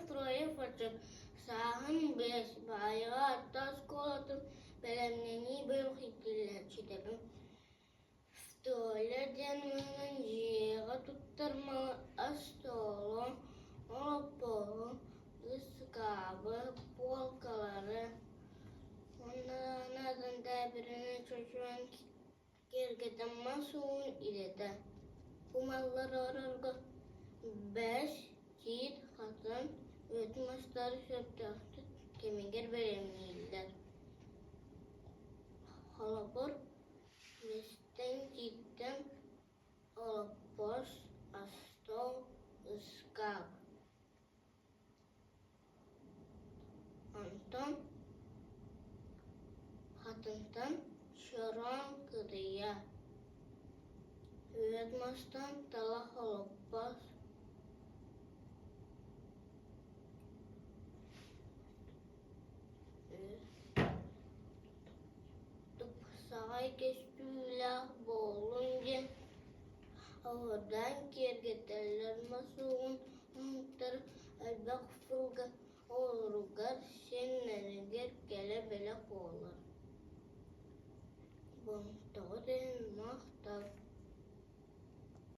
втроє фачок. Сағын беш, байға аттас колатын, бәлемнені бір хикілер чедебім. Втолерден мұнын жиға тұттырмалы астолы, олаппоғы, ıskabı, polkaları, onların adında birine çocuğun gergeden masuğun ilede. Bu mallar orarga 5 yiğit hatın ötmüşleri söptüktü keminger veremliler. Halabur mesten cidden alapos astol ıskab. Антон хатынтан шыран кырыя. Өйетмастан тала холоппас. Тұпсағай кестүләқ болынген. Ауырдан кергетелер масуғын ұнтыр әлбәқ фылға. Олругар сеннерегер келе беле қолыр. Бұнтағы ден мақтап